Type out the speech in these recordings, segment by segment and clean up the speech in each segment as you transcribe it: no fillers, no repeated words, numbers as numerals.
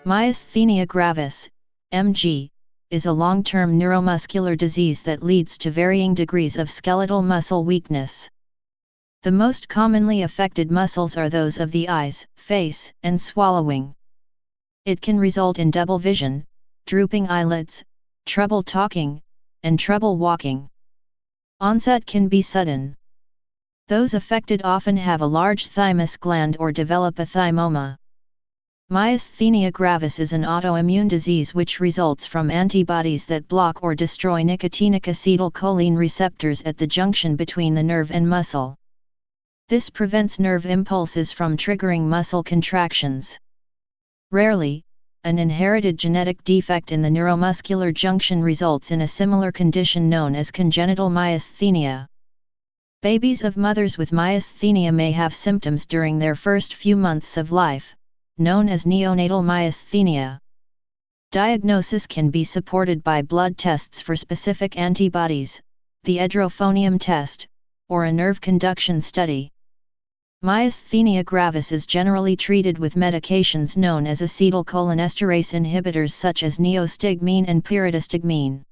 Myasthenia gravis, MG, is a long-term neuromuscular disease that leads to varying degrees of skeletal muscle weakness. The most commonly affected muscles are those of the eyes, face, and swallowing. It can result in double vision, drooping eyelids, trouble talking, and trouble walking. Onset can be sudden. Those affected often have a large thymus gland or develop a thymoma. Myasthenia gravis is an autoimmune disease which results from antibodies that block or destroy nicotinic acetylcholine receptors at the junction between the nerve and muscle. This prevents nerve impulses from triggering muscle contractions. Rarely, an inherited genetic defect in the neuromuscular junction results in a similar condition known as congenital myasthenia. Babies of mothers with myasthenia may have symptoms during their first few months of life, known as neonatal myasthenia. Diagnosis can be supported by blood tests for specific antibodies, the edrophonium test, or a nerve conduction study. Myasthenia gravis is generally treated with medications known as acetylcholinesterase inhibitors such as neostigmine and pyridostigmine.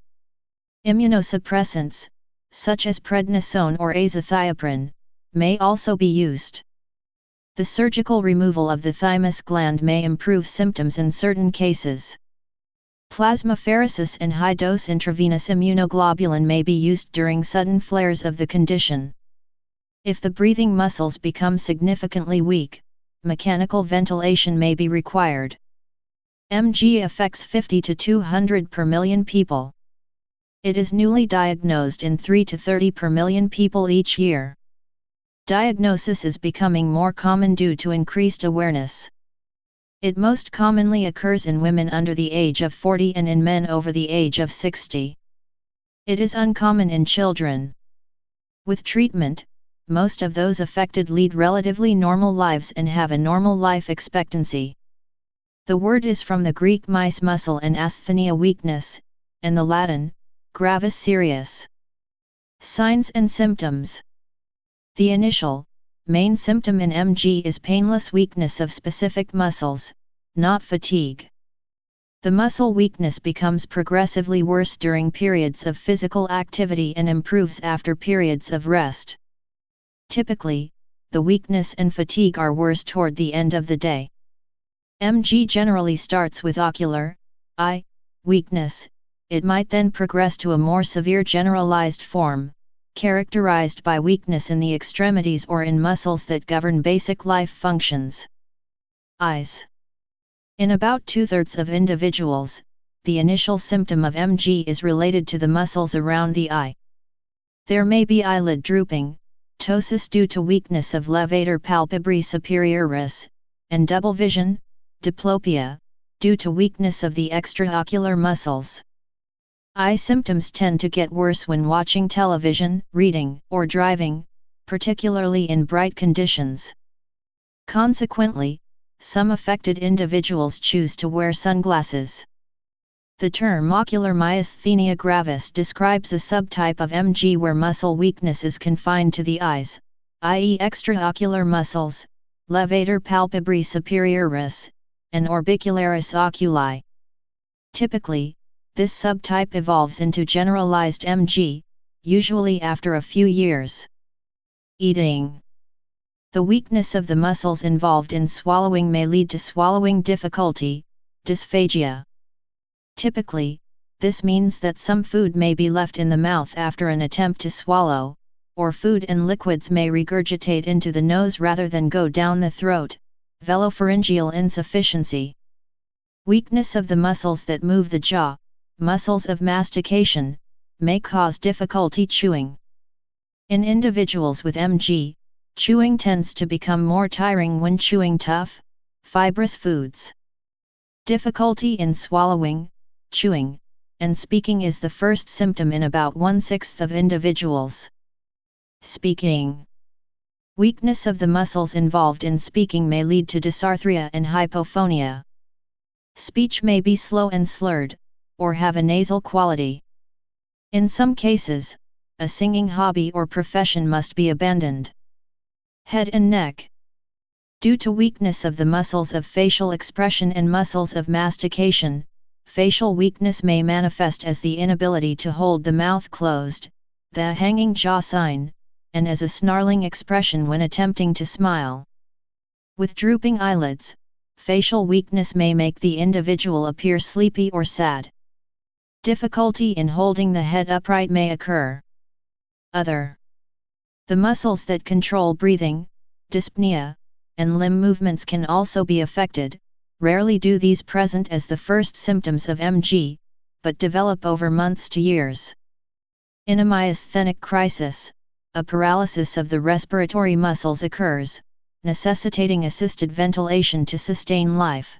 Immunosuppressants, such as prednisone or azathioprine, may also be used. The surgical removal of the thymus gland may improve symptoms in certain cases. Plasmapheresis and high-dose intravenous immunoglobulin may be used during sudden flares of the condition. If the breathing muscles become significantly weak, mechanical ventilation may be required. MG affects 50 to 200 per million people. It is newly diagnosed in 3 to 30 per million people each year. Diagnosis is becoming more common due to increased awareness. It most commonly occurs in women under the age of 40 and in men over the age of 60. It is uncommon in children. With treatment, most of those affected lead relatively normal lives and have a normal life expectancy. The word is from the Greek mys muscle and asthenia weakness, and the Latin, gravis serious. Signs and symptoms. The initial, main symptom in MG is painless weakness of specific muscles, not fatigue. The muscle weakness becomes progressively worse during periods of physical activity and improves after periods of rest. Typically, the weakness and fatigue are worse toward the end of the day. MG generally starts with ocular, eye, weakness. It might then progress to a more severe generalized form, characterized by weakness in the extremities or in muscles that govern basic life functions. Eyes. In about 2/3 of individuals, the initial symptom of MG is related to the muscles around the eye. There may be eyelid drooping, ptosis due to weakness of levator palpebrae superioris, and double vision, diplopia, due to weakness of the extraocular muscles. Eye symptoms tend to get worse when watching television, reading, or driving, particularly in bright conditions. Consequently, some affected individuals choose to wear sunglasses. The term ocular myasthenia gravis describes a subtype of MG where muscle weakness is confined to the eyes, i.e. extraocular muscles, levator palpebrae superioris, and orbicularis oculi. Typically, this subtype evolves into generalized MG, usually after a few years. Eating. The weakness of the muscles involved in swallowing may lead to swallowing difficulty, dysphagia. Typically, this means that some food may be left in the mouth after an attempt to swallow, or food and liquids may regurgitate into the nose rather than go down the throat, velopharyngeal insufficiency. Weakness of the muscles that move the jaw, muscles of mastication, may cause difficulty chewing. In individuals with MG, chewing tends to become more tiring when chewing tough, fibrous foods. Difficulty in swallowing, chewing, and speaking is the first symptom in about 1/6 of individuals. Speaking. Weakness of the muscles involved in speaking may lead to dysarthria and hypophonia. Speech may be slow and slurred, or have a nasal quality. In some cases, a singing hobby or profession must be abandoned. Head and neck. Due to weakness of the muscles of facial expression and muscles of mastication, facial weakness may manifest as the inability to hold the mouth closed, the hanging jaw sign, and as a snarling expression when attempting to smile. With drooping eyelids, facial weakness may make the individual appear sleepy or sad. Difficulty in holding the head upright may occur. The muscles that control breathing, dyspnea, and limb movements can also be affected. Rarely do these present as the first symptoms of MG, but develop over months to years. In a myasthenic crisis, a paralysis of the respiratory muscles occurs, necessitating assisted ventilation to sustain life.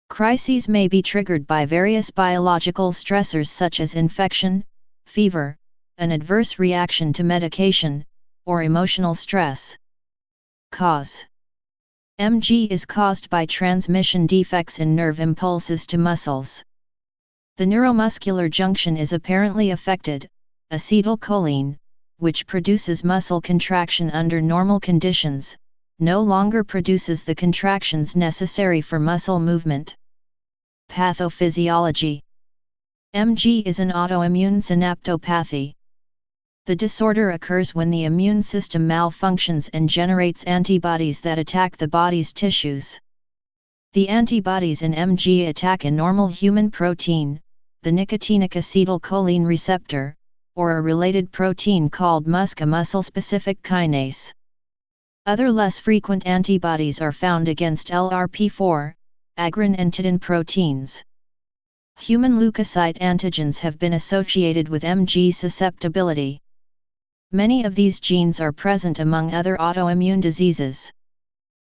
Crises may be triggered by various biological stressors such as infection, fever, an adverse reaction to medication, or emotional stress. Cause: MG is caused by transmission defects in nerve impulses to muscles. The neuromuscular junction is apparently affected. Acetylcholine, which produces muscle contraction under normal conditions, no longer produces the contractions necessary for muscle movement. Pathophysiology: MG is an autoimmune synaptopathy. The disorder occurs when the immune system malfunctions and generates antibodies that attack the body's tissues. The antibodies in MG attack a normal human protein, the nicotinic acetylcholine receptor, or a related protein called MuSK, a muscle-specific kinase. Other less frequent antibodies are found against LRP4, agrin and tidin proteins. Human leukocyte antigens have been associated with MG susceptibility. Many of these genes are present among other autoimmune diseases.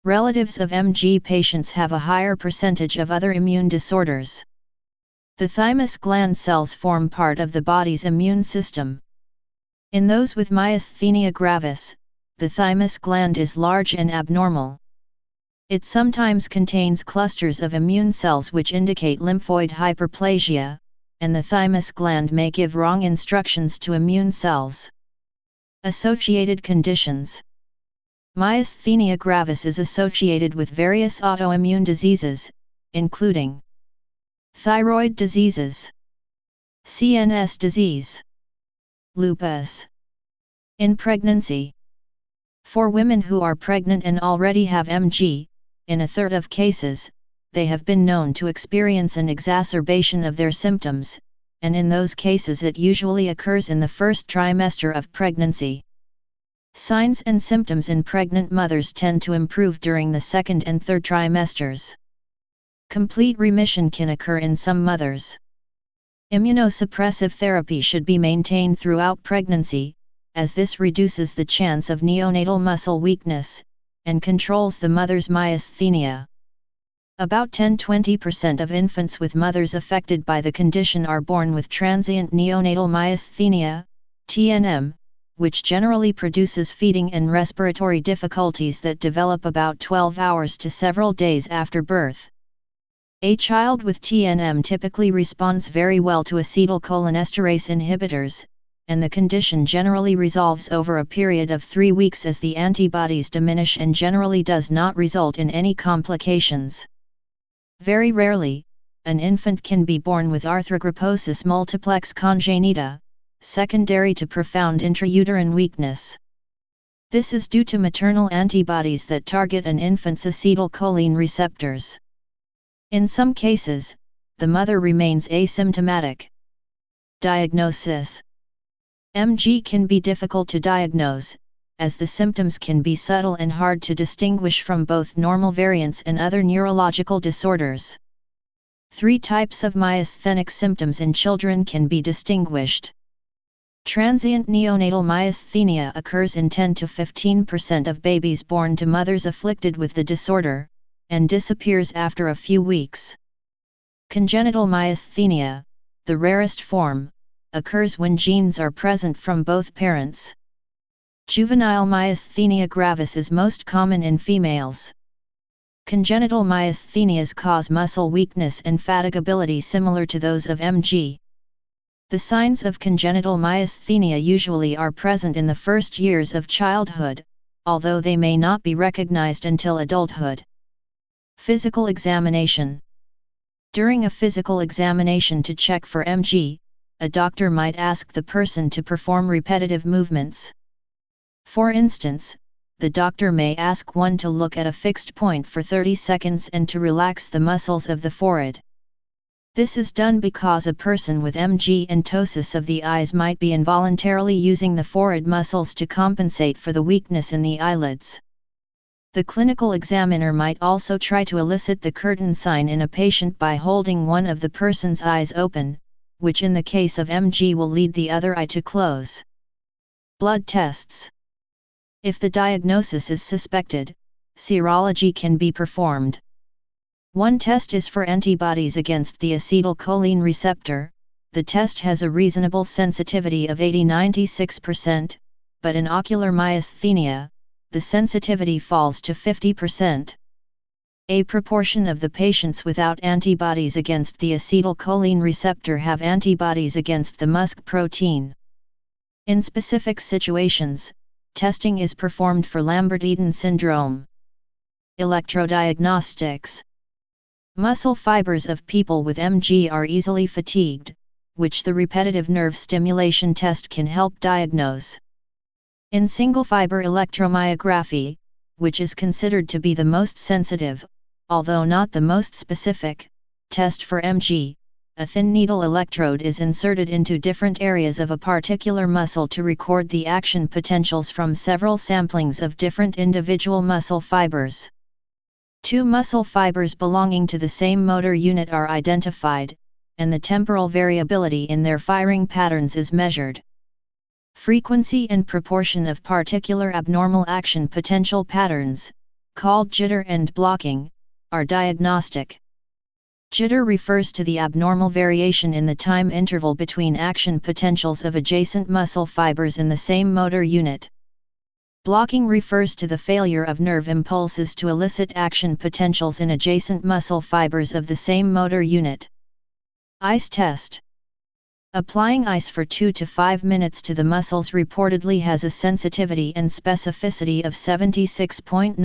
Relatives of MG patients have a higher percentage of other immune disorders. The thymus gland cells form part of the body's immune system. In those with myasthenia gravis, the thymus gland is large and abnormal. It sometimes contains clusters of immune cells which indicate lymphoid hyperplasia, and the thymus gland may give wrong instructions to immune cells. Associated conditions: myasthenia gravis is associated with various autoimmune diseases, including thyroid diseases, CNS disease, lupus. In pregnancy: for women who are pregnant and already have MG, in a third of cases, they have been known to experience an exacerbation of their symptoms, and in those cases it usually occurs in the first trimester of pregnancy. Signs and symptoms in pregnant mothers tend to improve during the second and third trimesters. Complete remission can occur in some mothers. Immunosuppressive therapy should be maintained throughout pregnancy, as this reduces the chance of neonatal muscle weakness, and controls the mother's myasthenia. About 10–20% of infants with mothers affected by the condition are born with transient neonatal myasthenia, TNM, which generally produces feeding and respiratory difficulties that develop about 12 hours to several days after birth. A child with TNM typically responds very well to acetylcholinesterase inhibitors, and the condition generally resolves over a period of 3 weeks as the antibodies diminish and generally does not result in any complications. Very rarely, an infant can be born with arthrogryposis multiplex congenita, secondary to profound intrauterine weakness. This is due to maternal antibodies that target an infant's acetylcholine receptors. In some cases, the mother remains asymptomatic. Diagnosis: MG can be difficult to diagnose, as the symptoms can be subtle and hard to distinguish from both normal variants and other neurological disorders. 3 types of myasthenic symptoms in children can be distinguished. Transient neonatal myasthenia occurs in 10–15% of babies born to mothers afflicted with the disorder, and disappears after a few weeks. Congenital myasthenia, the rarest form, occurs when genes are present from both parents. Juvenile myasthenia gravis is most common in females. Congenital myasthenias cause muscle weakness and fatigability similar to those of MG. The signs of congenital myasthenia usually are present in the first years of childhood, although they may not be recognized until adulthood. Physical examination. During a physical examination to check for MG, a doctor might ask the person to perform repetitive movements. For instance, the doctor may ask one to look at a fixed point for 30 seconds and to relax the muscles of the forehead. This is done because a person with MG and ptosis of the eyes might be involuntarily using the forehead muscles to compensate for the weakness in the eyelids. The clinical examiner might also try to elicit the curtain sign in a patient by holding one of the person's eyes open, which in the case of MG will lead the other eye to close. Blood tests. If the diagnosis is suspected, serology can be performed. One test is for antibodies against the acetylcholine receptor. The test has a reasonable sensitivity of 80–96%, but in ocular myasthenia, the sensitivity falls to 50%. A proportion of the patients without antibodies against the acetylcholine receptor have antibodies against the MuSK protein. In specific situations, testing is performed for Lambert-Eaton syndrome. Electrodiagnostics. Muscle fibers of people with MG are easily fatigued, which the repetitive nerve stimulation test can help diagnose. In single-fiber electromyography, which is considered to be the most sensitive, although not the most specific, test for MG, a thin needle electrode is inserted into different areas of a particular muscle to record the action potentials from several samplings of different individual muscle fibers. Two muscle fibers belonging to the same motor unit are identified, and the temporal variability in their firing patterns is measured. Frequency and proportion of particular abnormal action potential patterns, called jitter and blocking, are diagnostic. Jitter refers to the abnormal variation in the time interval between action potentials of adjacent muscle fibers in the same motor unit. Blocking refers to the failure of nerve impulses to elicit action potentials in adjacent muscle fibers of the same motor unit. Ice test. Applying ice for 2 to 5 minutes to the muscles reportedly has a sensitivity and specificity of 76.9%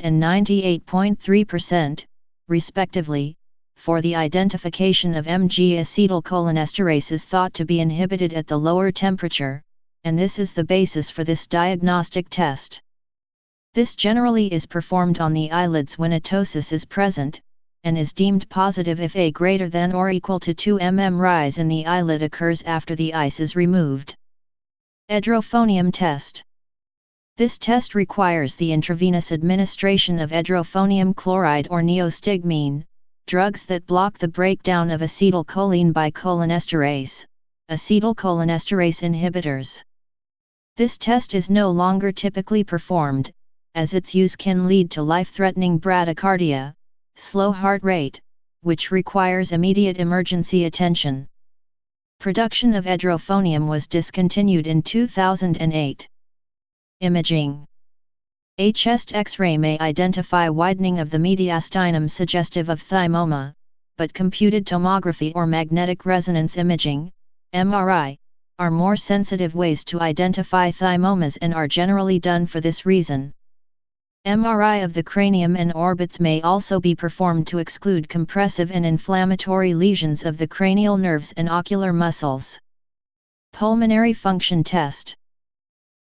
and 98.3%, respectively, for the identification of MG. Acetylcholinesterase is thought to be inhibited at the lower temperature, and this is the basis for this diagnostic test. This generally is performed on the eyelids when a ptosis is present, and is deemed positive if a greater than or equal to 2 mm rise in the eyelid occurs after the ice is removed. Edrophonium test. This test requires the intravenous administration of edrophonium chloride or neostigmine, drugs that block the breakdown of acetylcholine by cholinesterase, acetylcholinesterase inhibitors. This test is no longer typically performed, as its use can lead to life-threatening bradycardia, slow heart rate, which requires immediate emergency attention. Production of edrophonium was discontinued in 2008. Imaging. A chest X-ray may identify widening of the mediastinum suggestive of thymoma, but computed tomography or magnetic resonance imaging, MRI, are more sensitive ways to identify thymomas and are generally done for this reason. MRI of the cranium and orbits may also be performed to exclude compressive and inflammatory lesions of the cranial nerves and ocular muscles. Pulmonary function test.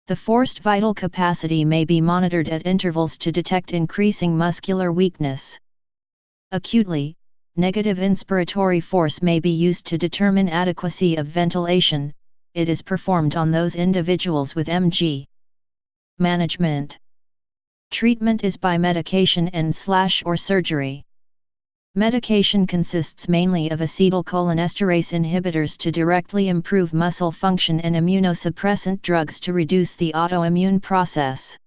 The forced vital capacity may be monitored at intervals to detect increasing muscular weakness. Acutely, negative inspiratory force may be used to determine adequacy of ventilation. It is performed on those individuals with MG. Management. Treatment is by medication and/or surgery. Medication consists mainly of acetylcholinesterase inhibitors to directly improve muscle function and immunosuppressant drugs to reduce the autoimmune process.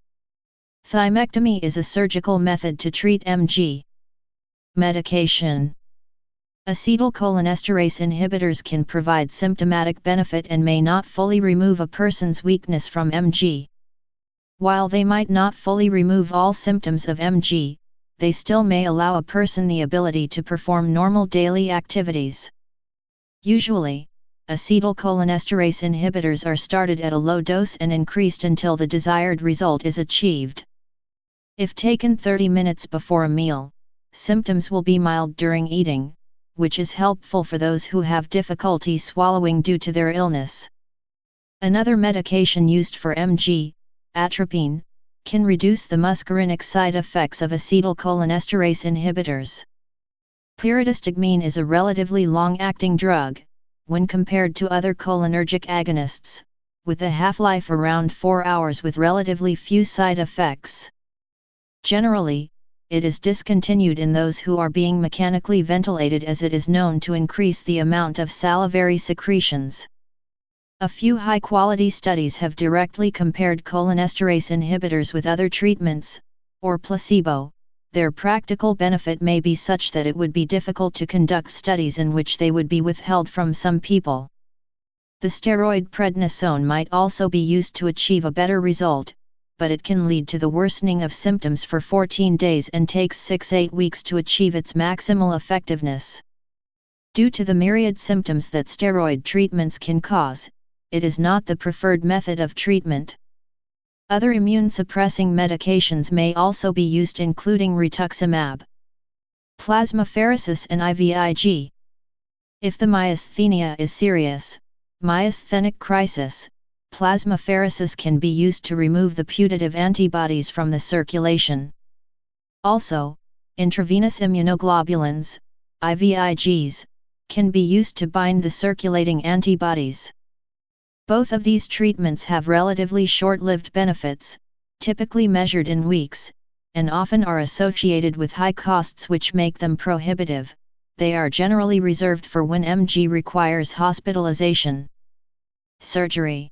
Thymectomy is a surgical method to treat MG. Medication. Acetylcholinesterase inhibitors can provide symptomatic benefit and may not fully remove a person's weakness from MG. While they might not fully remove all symptoms of MG, they still may allow a person the ability to perform normal daily activities. Usually, acetylcholinesterase inhibitors are started at a low dose and increased until the desired result is achieved. If taken 30 minutes before a meal, symptoms will be mild during eating, which is helpful for those who have difficulty swallowing due to their illness. Another medication used for MG, atropine, can reduce the muscarinic side effects of acetylcholinesterase inhibitors. Pyridostigmine is a relatively long-acting drug, when compared to other cholinergic agonists, with a half-life around 4 hours with relatively few side effects. Generally, it is discontinued in those who are being mechanically ventilated as it is known to increase the amount of salivary secretions. A few high-quality studies have directly compared cholinesterase inhibitors with other treatments, or placebo. Their practical benefit may be such that it would be difficult to conduct studies in which they would be withheld from some people. The steroid prednisone might also be used to achieve a better result, but it can lead to the worsening of symptoms for 14 days and takes 6-8 weeks to achieve its maximal effectiveness. Due to the myriad symptoms that steroid treatments can cause, it is not the preferred method of treatment. Other immune-suppressing medications may also be used, including rituximab, plasmapheresis and IVIG. If the myasthenia is serious, myasthenic crisis, plasmapheresis can be used to remove the putative antibodies from the circulation. Also, intravenous immunoglobulins, IVIGs, can be used to bind the circulating antibodies. Both of these treatments have relatively short-lived benefits, typically measured in weeks, and often are associated with high costs which make them prohibitive. They are generally reserved for when MG requires hospitalization. Surgery.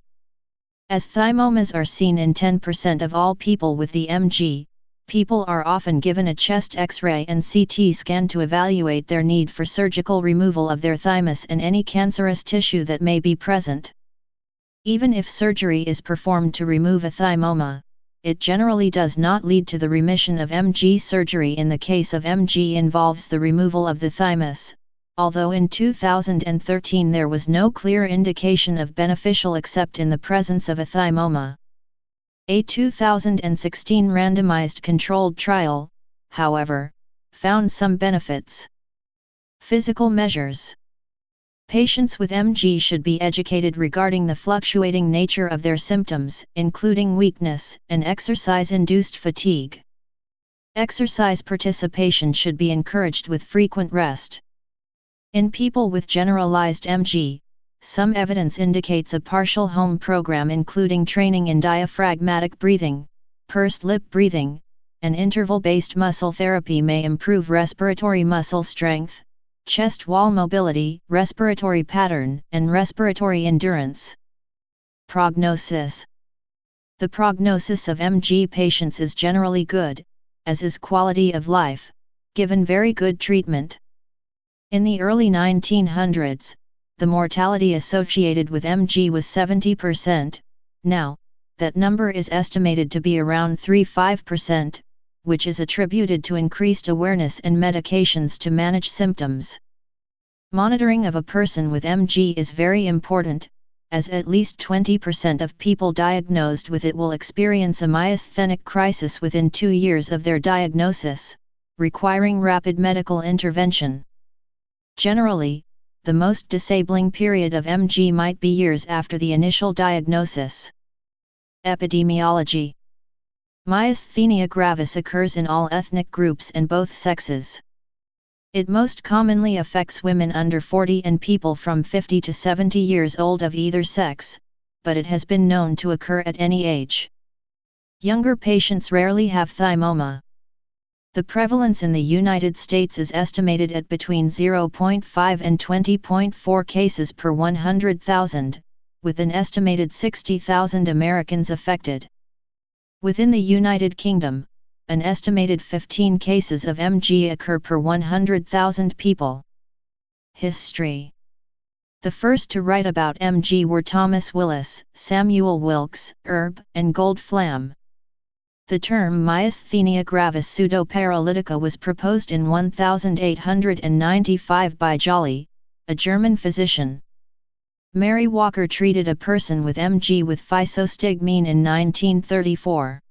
As thymomas are seen in 10% of all people with the MG, people are often given a chest X-ray and CT scan to evaluate their need for surgical removal of their thymus and any cancerous tissue that may be present. Even if surgery is performed to remove a thymoma, it generally does not lead to the remission of MG. Surgery in the case of MG involves the removal of the thymus, although in 2013 there was no clear indication of beneficial except in the presence of a thymoma. A 2016 randomized controlled trial, however, found some benefits. Physical measures. Patients with MG should be educated regarding the fluctuating nature of their symptoms, including weakness and exercise-induced fatigue. Exercise participation should be encouraged with frequent rest. In people with generalized MG, some evidence indicates a partial home program including training in diaphragmatic breathing, pursed lip breathing, and interval-based muscle therapy may improve respiratory muscle strength, chest wall mobility, respiratory pattern, and respiratory endurance. Prognosis. The prognosis of MG patients is generally good, as is quality of life, given very good treatment. In the early 1900s, the mortality associated with MG was 70%, now, that number is estimated to be around 3–5%, which is attributed to increased awareness and medications to manage symptoms. Monitoring of a person with MG is very important, as at least 20% of people diagnosed with it will experience a myasthenic crisis within 2 years of their diagnosis, requiring rapid medical intervention. Generally, the most disabling period of MG might be years after the initial diagnosis. Epidemiology. Myasthenia gravis occurs in all ethnic groups and both sexes. It most commonly affects women under 40 and people from 50 to 70 years old of either sex, but it has been known to occur at any age. Younger patients rarely have thymoma. The prevalence in the United States is estimated at between 0.5 and 20.4 cases per 100,000, with an estimated 60,000 Americans affected. Within the United Kingdom, an estimated 15 cases of MG occur per 100,000 people. History. The first to write about MG were Thomas Willis, Samuel Wilkes, Erb, and Goldflam. The term myasthenia gravis pseudoparalytica was proposed in 1895 by Joly, a German physician. Mary Walker treated a person with MG with physostigmine in 1934.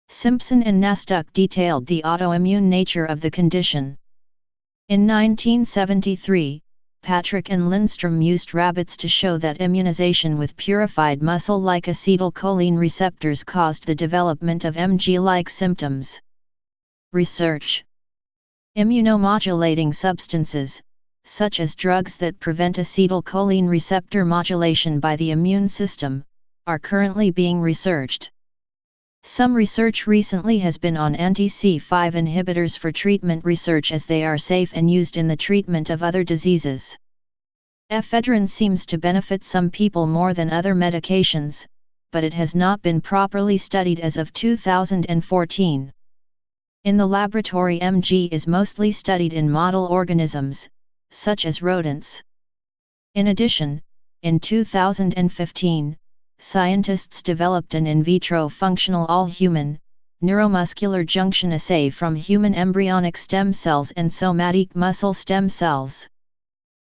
Simpson and Nastuck detailed the autoimmune nature of the condition. In 1973, Patrick and Lindstrom used rabbits to show that immunization with purified muscle-like acetylcholine receptors caused the development of MG-like symptoms. Research. Immunomodulating substances, such as drugs that prevent acetylcholine receptor modulation by the immune system, are currently being researched. Some research recently has been on anti-C5 inhibitors for treatment research as they are safe and used in the treatment of other diseases. Ephedrine seems to benefit some people more than other medications, but it has not been properly studied as of 2014. In the laboratory, MG is mostly studied in model organisms, such as rodents. In addition, in 2015, scientists developed an in vitro functional all-human, neuromuscular junction assay from human embryonic stem cells and somatic muscle stem cells.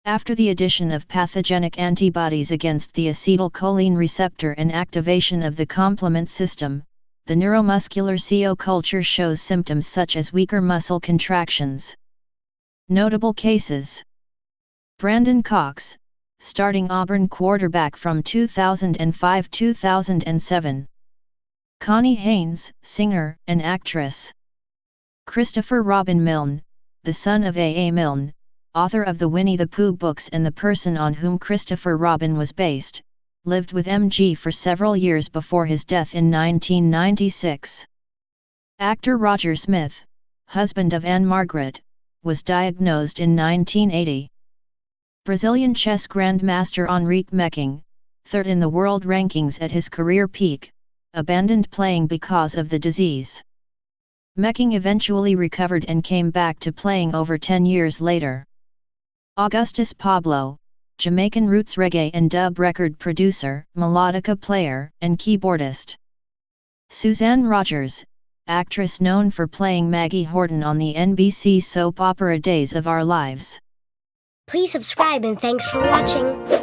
After the addition of pathogenic antibodies against the acetylcholine receptor and activation of the complement system, the neuromuscular CO culture shows symptoms such as weaker muscle contractions. Notable cases: Brandon Cox, starting Auburn quarterback from 2005-2007. Connie Haynes, singer and actress. Christopher Robin Milne, the son of A. A. Milne, author of the Winnie the Pooh books and the person on whom Christopher Robin was based, lived with MG for several years before his death in 1996. Actor Roger Smith, husband of Anne Margaret, was diagnosed in 1980. Brazilian chess grandmaster Henrique Mecking, third in the world rankings at his career peak, abandoned playing because of the disease. Mecking eventually recovered and came back to playing over 10 years later. Augustus Pablo, Jamaican roots reggae and dub record producer, melodica player, and keyboardist. Suzanne Rogers, actress known for playing Maggie Horton on the NBC soap opera Days of Our Lives. Please subscribe and thanks for watching.